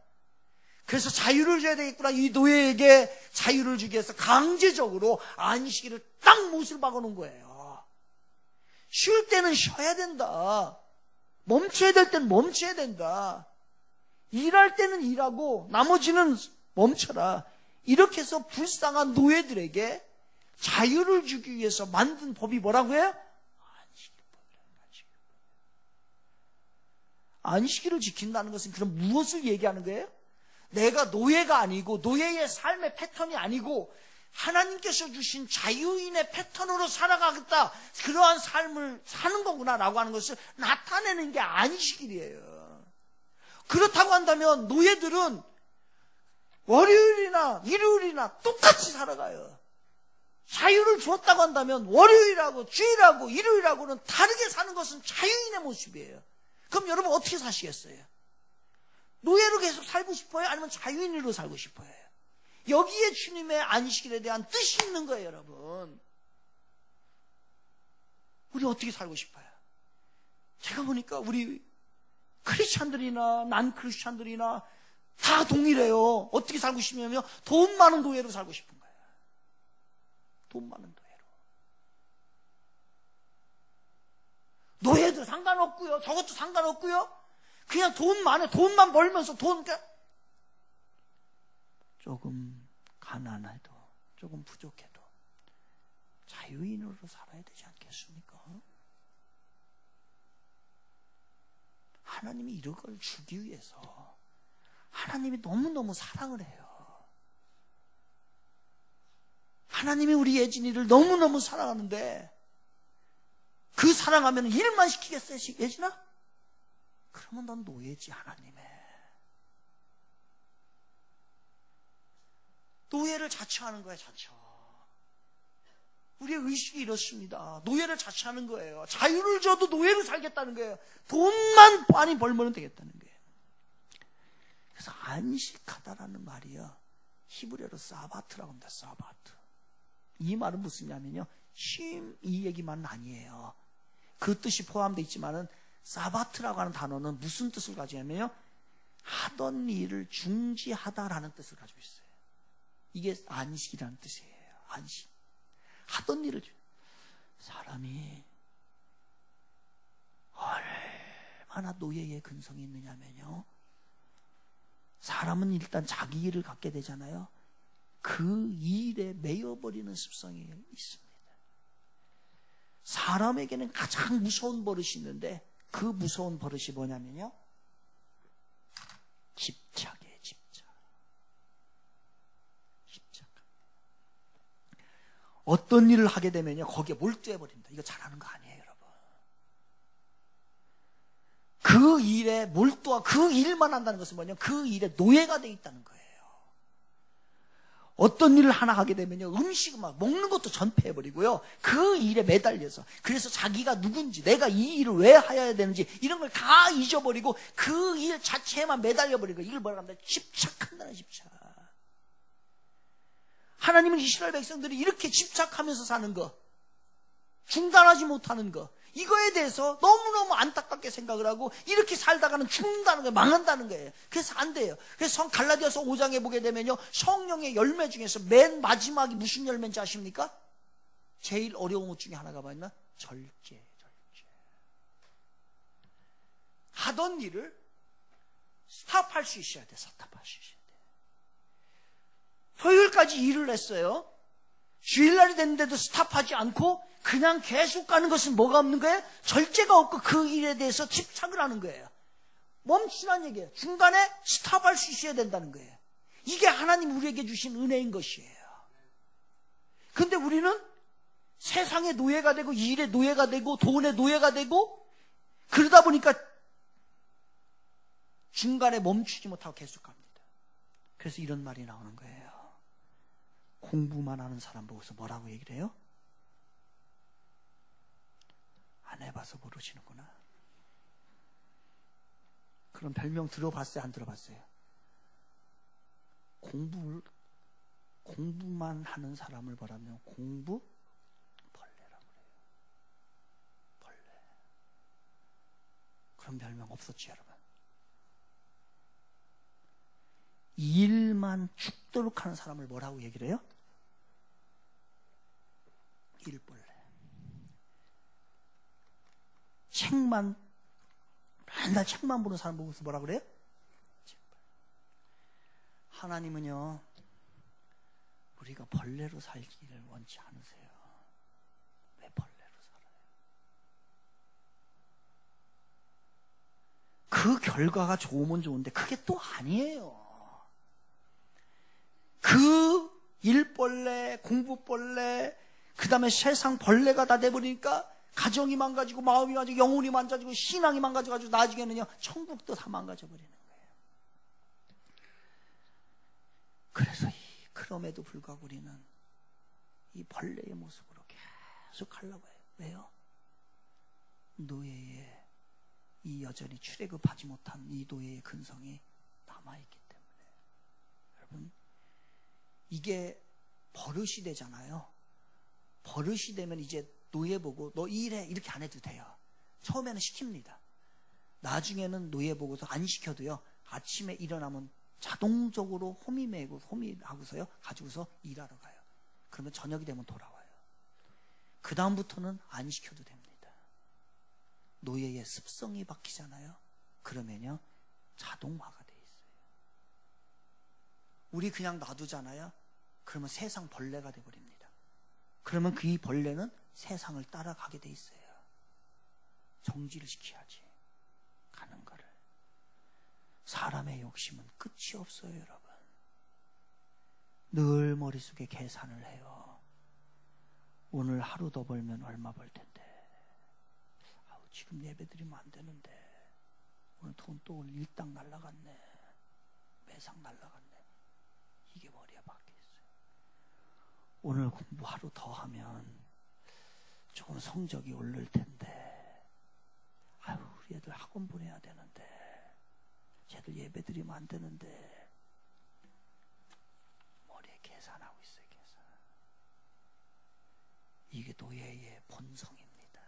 그래서 자유를 줘야 되겠구나. 이 노예에게 자유를 주기 위해서 강제적으로 안식일을 딱 못을 박아놓은 거예요. 쉴 때는 쉬어야 된다. 멈춰야 될 때는 멈춰야 된다. 일할 때는 일하고 나머지는 멈춰라. 이렇게 해서 불쌍한 노예들에게 자유를 주기 위해서 만든 법이 뭐라고 해요? 안식일을 지킨다는 것은 그럼 무엇을 얘기하는 거예요? 내가 노예가 아니고 노예의 삶의 패턴이 아니고 하나님께서 주신 자유인의 패턴으로 살아가겠다. 그러한 삶을 사는 거구나 라고 하는 것을 나타내는 게 안식일이에요. 그렇다고 한다면 노예들은 월요일이나 일요일이나 똑같이 살아가요. 자유를 주었다고 한다면 월요일하고 주일하고 일요일하고는 다르게 사는 것은 자유인의 모습이에요. 그럼 여러분 어떻게 사시겠어요? 노예로 계속 살고 싶어요? 아니면 자유인으로 살고 싶어요? 여기에 주님의 안식일에 대한 뜻이 있는 거예요, 여러분. 우리 어떻게 살고 싶어요? 제가 보니까 우리 크리스찬들이나 난 크리스찬들이나 다 동일해요. 어떻게 살고 싶냐면 돈 많은 노예로 살고 싶은 거예요. 돈 많은 노예로. 노예도 상관없고요. 저것도 상관없고요. 그냥 돈만 벌면서 조금 가난해도 조금 부족해도 자유인으로 살아야 되지 않겠습니까? 하나님이 이런 걸 주기 위해서 하나님이 너무너무 사랑을 해요. 하나님이 우리 예진이를 너무너무 사랑하는데 그 사랑하면 일만 시키겠어요, 예진아? 그러면 넌 노예지, 하나님의. 노예를 자처하는 거야, 자처. 우리의 의식이 이렇습니다. 노예를 자처하는 거예요. 자유를 줘도 노예로 살겠다는 거예요. 돈만 많이 벌면 되겠다는 거예요. 그래서 안식하다라는 말이요, 히브리어로 사바트라고 합니다. 사바트. 이 말은 무슨 말이냐면요, 쉼 이 얘기만은 아니에요. 그 뜻이 포함되어 있지만은 사바트라고 하는 단어는 무슨 뜻을 가지냐면요, 하던 일을 중지하다라는 뜻을 가지고 있어요. 이게 안식이라는 뜻이에요. 안식. 하던 일을 사람이 얼마나 노예의 근성이 있느냐면요, 사람은 일단 자기 일을 갖게 되잖아요. 그 일에 매여버리는 습성이 있습니다. 사람에게는 가장 무서운 버릇이 있는데 그 무서운 버릇이 뭐냐면요, 집착이에요. 집착. 어떤 일을 하게 되면요, 거기에 몰두해버립니다. 이거 잘하는 거 아니에요, 여러분. 그 일에 몰두하고 그 일만 한다는 것은 뭐냐면 그 일에 노예가 되어 있다는 거예요. 어떤 일을 하나 하게 되면요, 음식을 막 먹는 것도 전폐해버리고요, 그 일에 매달려서, 그래서 자기가 누군지, 내가 이 일을 왜 해야 되는지 이런 걸 다 잊어버리고 그 일 자체에만 매달려버리고, 이걸 뭐라고 합니다? 집착한다는 집착. 하나님은 이스라엘 백성들이 이렇게 집착하면서 사는 거, 중단하지 못하는 거, 이거에 대해서 너무너무 안타깝게 생각을 하고 이렇게 살다가는 죽는다는 거예요. 망한다는 거예요. 그래서 안 돼요. 그래서 갈라디아서 5장에 보게 되면요, 성령의 열매 중에서 맨 마지막이 무슨 열매인지 아십니까? 제일 어려운 것 중에 하나가 뭐였나? 절제. 하던 일을 스탑할 수 있어야 돼. 스탑할 수 있어야 돼. 토요일까지 일을 했어요. 주일날이 됐는데도 스탑하지 않고 그냥 계속 가는 것은 뭐가 없는 거예요? 절제가 없고 그 일에 대해서 집착을 하는 거예요. 멈추라는 얘기예요. 중간에 스탑할 수 있어야 된다는 거예요. 이게 하나님 우리에게 주신 은혜인 것이에요. 그런데 우리는 세상의 노예가 되고 일의 노예가 되고 돈의 노예가 되고 그러다 보니까 중간에 멈추지 못하고 계속 갑니다. 그래서 이런 말이 나오는 거예요. 공부만 하는 사람 보고서 뭐라고 얘기를 해요? 안 해봐서 모르시는구나. 그런 별명 들어봤어요? 안 들어봤어요? 공부만 하는 사람을 뭐라면 공부 벌레라고 그래요. 벌레. 그런 별명 없었지, 여러분. 일만 죽도록 하는 사람을 뭐라고 얘기를 해요? 일벌레. 맨날 책만 보는 사람 보고서 뭐라 그래요? 하나님은요, 우리가 벌레로 살기를 원치 않으세요. 왜 벌레로 살아요? 그 결과가 좋으면 좋은데 그게 또 아니에요. 그 일벌레, 공부벌레, 그 다음에 세상 벌레가 다 돼버리니까 가정이 망가지고 마음이 망가지고 영혼이 망가지고 신앙이 망가져가지고 나중에는요 천국도 다 망가져버리는 거예요. 그래서 그럼에도 불구하고 우리는 이 벌레의 모습으로 계속 하려고 해요. 왜요? 노예의 이 여전히 출애굽하지 못한 이 노예의 근성이 남아있기 때문에. 여러분, 이게 버릇이 되잖아요. 버릇이 되면 이제 노예 보고 너 일해 이렇게 안 해도 돼요. 처음에는 시킵니다. 나중에는 노예 보고서 안 시켜도요, 아침에 일어나면 자동적으로 호미하고서요 가지고서 일하러 가요. 그러면 저녁이 되면 돌아와요. 그 다음부터는 안 시켜도 됩니다. 노예의 습성이 바뀌잖아요. 그러면요 자동화가 돼 있어요. 우리 그냥 놔두잖아요. 그러면 세상 벌레가 돼버립니다. 그러면 그 이 벌레는 세상을 따라가게 돼 있어요. 정지를 시켜야지 가는 거를. 사람의 욕심은 끝이 없어요, 여러분. 늘 머릿속에 계산을 해요. 오늘 하루 더 벌면 얼마 벌 텐데. 지금 예배드리면 안 되는데. 오늘 돈 또 일당 날라갔네. 매상 날라갔네. 이게 머리에 박혀 있어요. 오늘 공부 하루 더 하면 조금 성적이 오를 텐데. 우리 애들 학원 보내야 되는데. 쟤들 예배 드리면 안 되는데. 머리에 계산하고 있어요, 계산. 이게 노예의 본성입니다.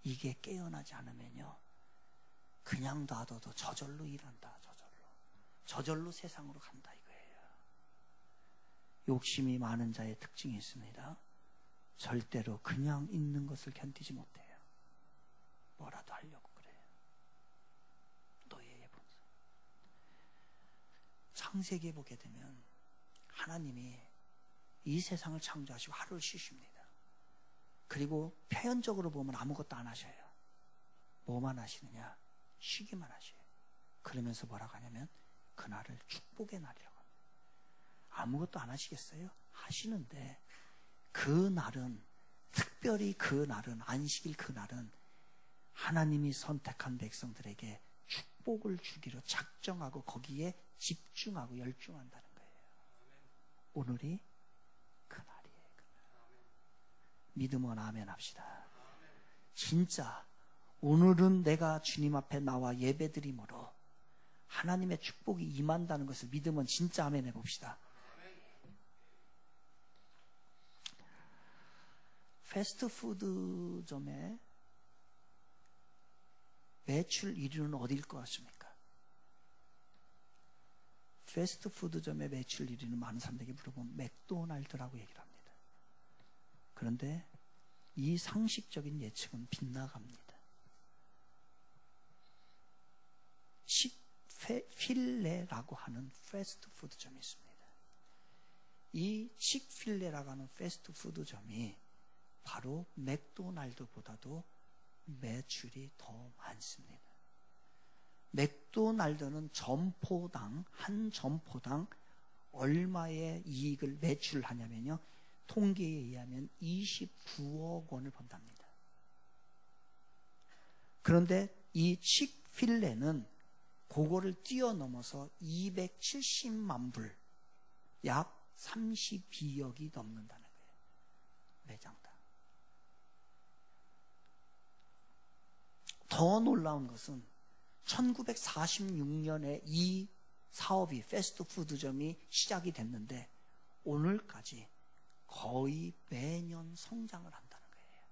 이게 깨어나지 않으면요, 그냥 놔둬도 저절로 일한다, 저절로 세상으로 간다 이거예요. 욕심이 많은 자의 특징이 있습니다. 절대로 그냥 있는 것을 견디지 못해요. 뭐라도 하려고 그래요. 노예의 본성. 창세기에 보게 되면 하나님이 이 세상을 창조하시고 하루를 쉬십니다. 그리고 표현적으로 보면 아무것도 안 하셔요. 뭐만 하시느냐? 쉬기만 하셔요. 그러면서 뭐라고 하냐면 그날을 축복의 날이라고 합니다. 아무것도 안 하시겠어요? 하시는데 그날은, 특별히 그날은, 안식일 그날은 하나님이 선택한 백성들에게 축복을 주기로 작정하고 거기에 집중하고 열중한다는 거예요. 오늘이 그날이에요. 믿으면 아멘 합시다. 진짜 오늘은 내가 주님 앞에 나와 예배드림으로 하나님의 축복이 임한다는 것을 믿으면 진짜 아멘 해봅시다. 패스트푸드점에 매출 1위는 어디일 것 같습니까? 패스트푸드점의 매출 1위는 많은 사람들에게 물어보면 맥도날드라고 얘기를 합니다. 그런데 이 상식적인 예측은 빗나갑니다. 칙필레라고 하는 패스트푸드점이 있습니다. 이 칙필레라고 하는 패스트푸드점이 바로 맥도날드보다도 매출이 더 많습니다. 맥도날드는 한 점포당 얼마의 이익을 매출을 하냐면요, 통계에 의하면 29억 원을 번답니다. 그런데 이 칙필레는 그거를 뛰어넘어서 270만 불, 약 32억이 넘는다는 거예요. 매장당. 더 놀라운 것은 1946년에 이 사업이 패스트푸드점이 시작이 됐는데 오늘까지 거의 매년 성장을 한다는 거예요.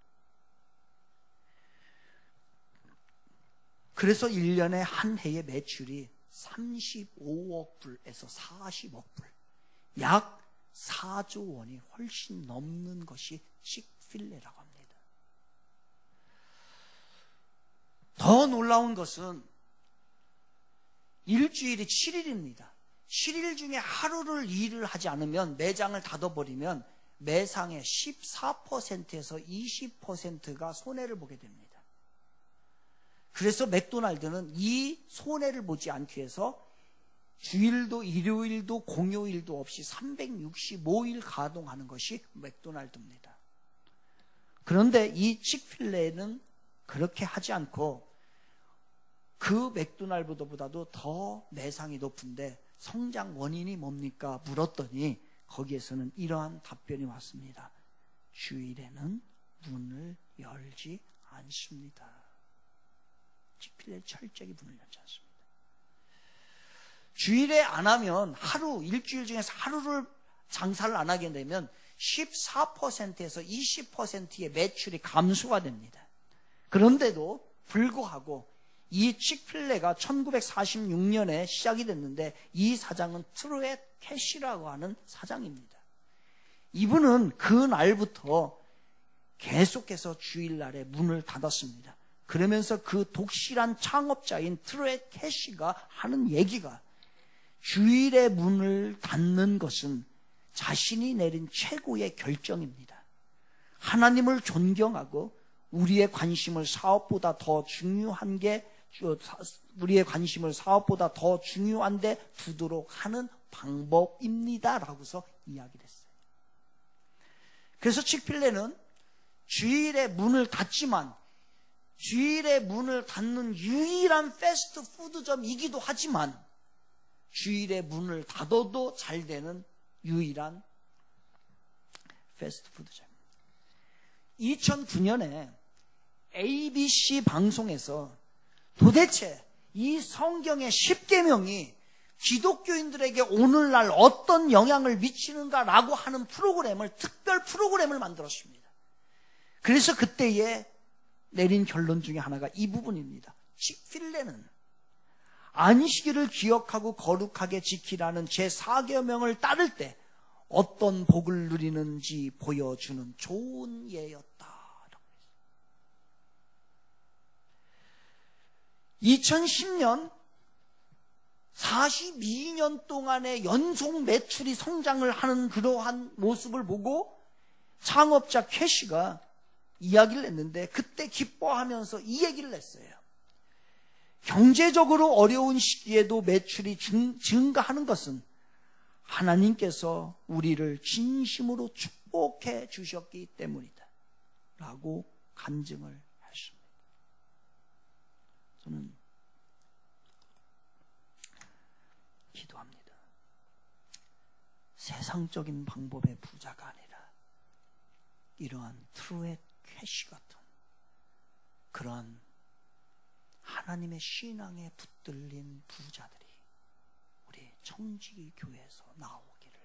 그래서 1년에 한 해의 매출이 35억 불에서 40억 불, 약 4조 원이 훨씬 넘는 것이 칙필레라고 합니다. 더 놀라운 것은 일주일이 7일입니다. 7일 중에 하루를 일을 하지 않으면, 매장을 닫아버리면 매상의 14%에서 20%가 손해를 보게 됩니다. 그래서 맥도날드는 이 손해를 보지 않기 위해서 주일도 일요일도 공휴일도 없이 365일 가동하는 것이 맥도날드입니다. 그런데 이 칙필레는 그렇게 하지 않고 그 맥도날드보다도 더 매상이 높은데 성장 원인이 뭡니까? 물었더니 거기에서는 이러한 답변이 왔습니다. 주일에는 문을 열지 않습니다. 칙필레 철저히 문을 열지 않습니다. 주일에 안 하면 일주일 중에서 하루를 장사를 안 하게 되면 14%에서 20%의 매출이 감소가 됩니다. 그런데도 불구하고 이 칙필레가 1946년에 시작이 됐는데 이 사장은 트루엣 캐시라고 하는 사장입니다. 이분은 그 날부터 계속해서 주일날에 문을 닫았습니다. 그러면서 그 독실한 창업자인 트루엣 캐시가 하는 얘기가, 주일에 문을 닫는 것은 자신이 내린 최고의 결정입니다. 하나님을 존경하고 우리의 관심을 사업보다 더 중요한데 두도록 하는 방법입니다 라고서 이야기를 했어요. 그래서 칙필레는 주일에 문을 닫지만 주일에 문을 닫는 유일한 패스트푸드점이기도 하지만 주일에 문을 닫아도 잘 되는 유일한 패스트푸드점입니다. 2009년에 ABC 방송에서 도대체 이 성경의 10계명이 기독교인들에게 오늘날 어떤 영향을 미치는가라고 하는 특별 프로그램을 만들었습니다. 그래서 그때에 내린 결론 중에 하나가 이 부분입니다. 칙필레는 안식일을 기억하고 거룩하게 지키라는 제4계명을 따를 때 어떤 복을 누리는지 보여주는 좋은 예였다. 2010년 42년 동안의 연속 매출이 성장을 하는 그러한 모습을 보고 창업자 캐시가 이야기를 했는데, 그때 기뻐하면서 이 얘기를 했어요. 경제적으로 어려운 시기에도 매출이 증가하는 것은 하나님께서 우리를 진심으로 축복해 주셨기 때문이다 라고 간증을 했습니다. 저는 기도합니다. 세상적인 방법의 부자가 아니라 이러한 트루엣 캐시 같은 그러한 하나님의 신앙에 붙들린 부자들이 우리 청지기 교회에서 나오기를.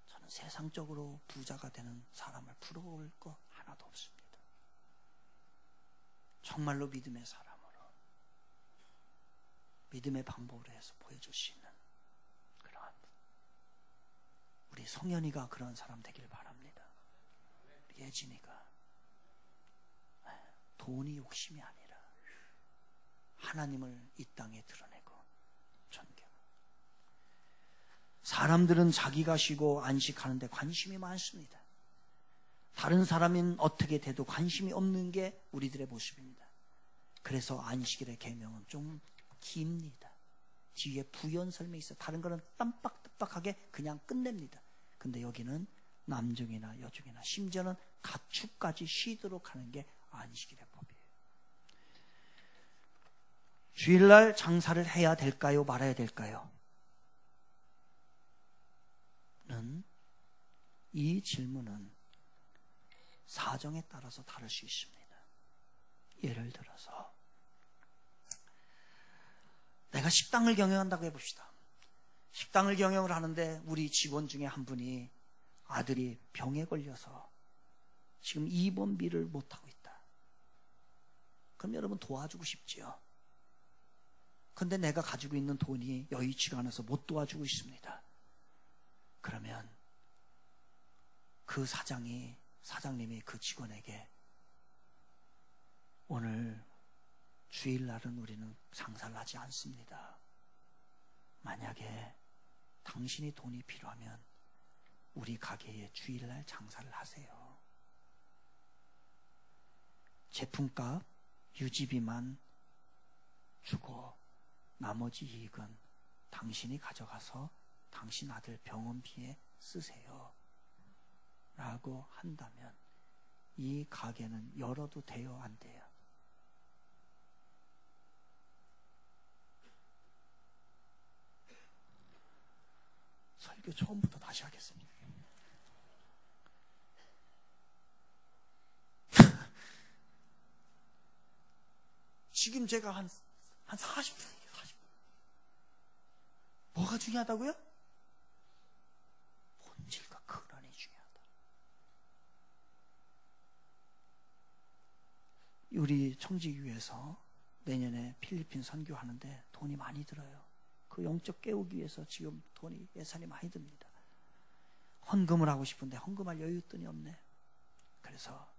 저는 세상적으로 부자가 되는 사람을 부러울 거 하나도 없습니다. 정말로 믿음의 사람으로, 믿음의 방법으로 해서 보여줄 수 있는 그러한, 우리 성현이가 그런 사람 되기를 바랍니다. 우리 예진이가 돈이 욕심이 아니라 하나님을 이 땅에 드러내고 존경. 사람들은 자기가 쉬고 안식하는데 관심이 많습니다. 다른 사람은 어떻게 돼도 관심이 없는 게 우리들의 모습입니다. 그래서 안식일의 계명은 좀 깁니다. 뒤에 부연 설명이 있어요. 다른 거는 땀빡땀빡하게 그냥 끝냅니다. 근데 여기는 남중이나 여중이나 심지어는 가축까지 쉬도록 하는 게 안식일의 법이에요. 주일날 장사를 해야 될까요? 말아야 될까요? 이 질문은 사정에 따라서 다를 수 있습니다. 예를 들어서 내가 식당을 경영한다고 해봅시다. 식당을 경영을 하는데 우리 직원 중에 한 분이 아들이 병에 걸려서 지금 입원비를 못하고 있다. 그럼 여러분 도와주고 싶지요. 근데 내가 가지고 있는 돈이 여의치가 않아서 못 도와주고 있습니다. 그러면 그 사장님이 그 직원에게 오늘 주일날은 우리는 장사를 하지 않습니다. 만약에 당신이 돈이 필요하면 우리 가게에 주일날 장사를 하세요. 제품값, 유지비만 주고 나머지 이익은 당신이 가져가서 당신 아들 병원비에 쓰세요. 라고 한다면 이 가게는 열어도 돼요, 안 돼요? 설교 처음부터 다시 하겠습니다. 지금 제가 한 40분. 뭐가 중요하다고요? 본질과 근원이 중요하다. 우리 청지교회에서 내년에 필리핀 선교하는데 돈이 많이 들어요. 그 영적 깨우기 위해서 지금 돈이 예산이 많이 듭니다. 헌금을 하고 싶은데 헌금할 여윳돈이 없네. 그래서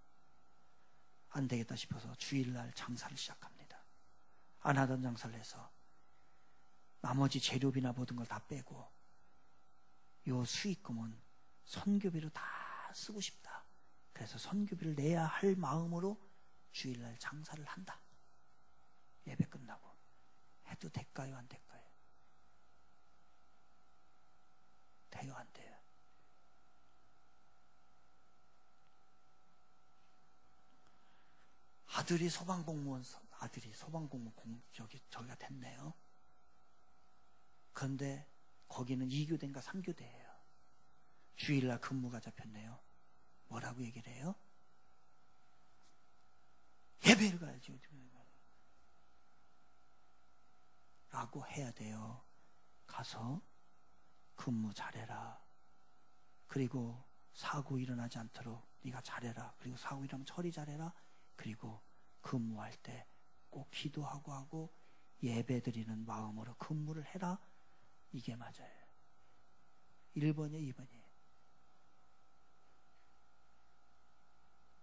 안 되겠다 싶어서 주일날 장사를 시작합니다. 안 하던 장사를 해서 나머지 재료비나 모든 걸 다 빼고 요 수익금은 선교비로 다 쓰고 싶다. 그래서 선교비를 내야 할 마음으로 주일날 장사를 한다. 예배 끝나고 해도 될까요, 안 될까요? 돼요, 안 돼요? 아들이 소방공무원 저기가 됐네요. 그런데 거기는 2교대인가 3교대예요. 주일날 근무가 잡혔네요. 뭐라고 얘기를 해요? 예배를 가야죠. 라고 해야 돼요. 가서 근무 잘해라. 그리고 사고 일어나지 않도록 네가 잘해라. 그리고 사고 일어나면 처리 잘해라. 그리고 근무할 때 꼭 기도하고 하고 예배 드리는 마음으로 근무를 해라. 이게 맞아요. 1번이에요, 2번이에요?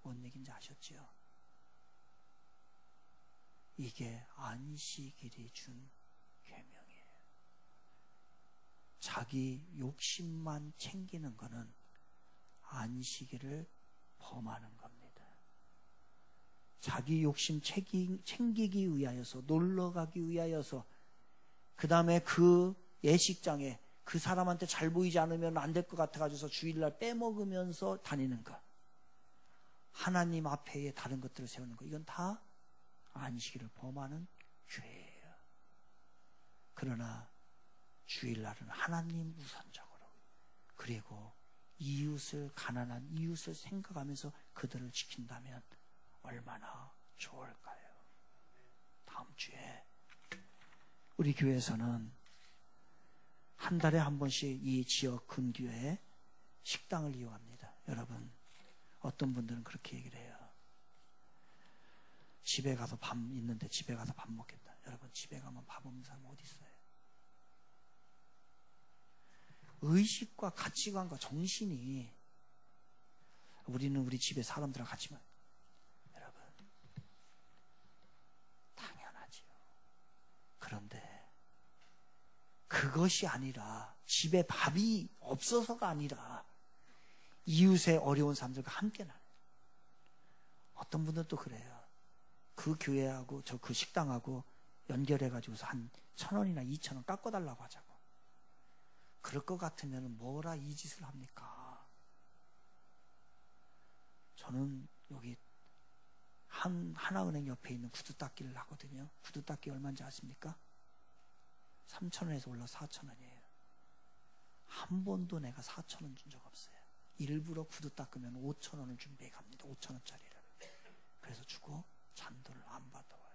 뭔 얘기인지 아셨죠? 이게 안식일이 준 계명이에요. 자기 욕심만 챙기는 거는 안식일을 범하는 겁니다. 자기 욕심 챙기기 위하여서, 놀러 가기 위하여서, 그 다음에 그 예식장에 그 사람한테 잘 보이지 않으면 안 될 것 같아가지고서 주일날 빼먹으면서 다니는 것, 하나님 앞에 다른 것들을 세우는 것, 이건 다 안식일을 범하는 죄예요. 그러나 주일날은 하나님 우선적으로, 그리고 이웃을, 가난한 이웃을 생각하면서 그들을 지킨다면 얼마나 좋을까요? 다음 주에 우리 교회에서는 한 달에 한 번씩 이 지역 근교에 식당을 이용합니다. 여러분, 어떤 분들은 그렇게 얘기를 해요. 집에 가서 밥 있는데 집에 가서 밥 먹겠다. 여러분, 집에 가면 밥 없는 사람 어디 있어요? 의식과 가치관과 정신이, 우리는 우리 집에 사람들하고 같이 만, 여러분, 당연하지요. 그런데 그것이 아니라, 집에 밥이 없어서가 아니라 이웃의 어려운 사람들과 함께 나는, 어떤 분들은 또 그래요. 그 교회하고 저 그 식당하고 연결해가지고서 한 1,000원이나 2,000원 깎아달라고 하자고. 그럴 것 같으면 뭐라 이 짓을 합니까? 저는 여기 하나은행 옆에 있는 구두 닦기를 하거든요. 구두 닦기 얼마인지 아십니까? 3,000원에서 올라 4,000원이에요. 한 번도 내가 4,000원 준 적 없어요. 일부러 구두 닦으면 5,000원을 준비해 갑니다. 5,000원짜리를. 그래서 주고 잔돈을 안 받아와요.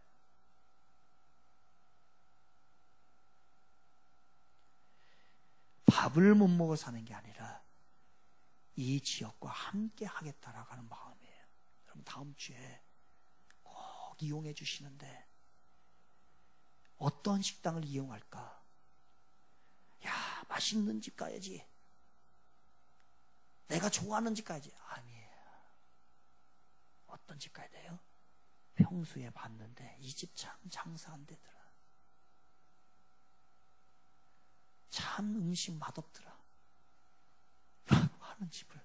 밥을 못 먹어 사는 게 아니라 이 지역과 함께 하겠다라고 하는 마음이에요. 여러분 다음 주에 꼭 이용해 주시는데 어떤 식당을 이용할까? 야, 맛있는 집 가야지. 내가 좋아하는 집 가야지. 아니에요. 어떤 집 가야 돼요? 평소에 봤는데 이 집 참 장사 안 되더라. 참 음식 맛없더라. 하는 집을.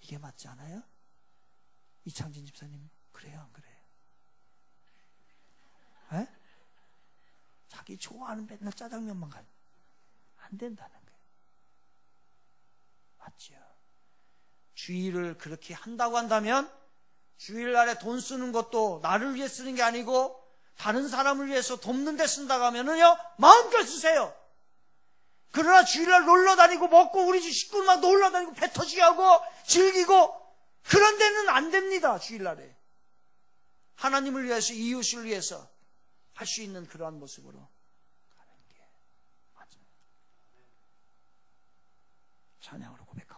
이게 맞지 않아요? 이창진 집사님 그래요 안 그래요? 에? 자기 좋아하는 맨날 짜장면만 가요. 안 된다는 거예요. 맞지요? 주일을 그렇게 한다고 한다면 주일날에 돈 쓰는 것도 나를 위해 쓰는 게 아니고 다른 사람을 위해서 돕는 데 쓴다고 하면은요 마음껏 쓰세요. 그러나 주일날 놀러 다니고 먹고 우리 집 식구만 놀러 다니고 배 터지게 하고 즐기고 그런 데는 안 됩니다. 주일날에 하나님을 위해서 이웃을 위해서 할 수 있는 그러한 모습으로 가는 게 맞아요. 찬양으로 고백하고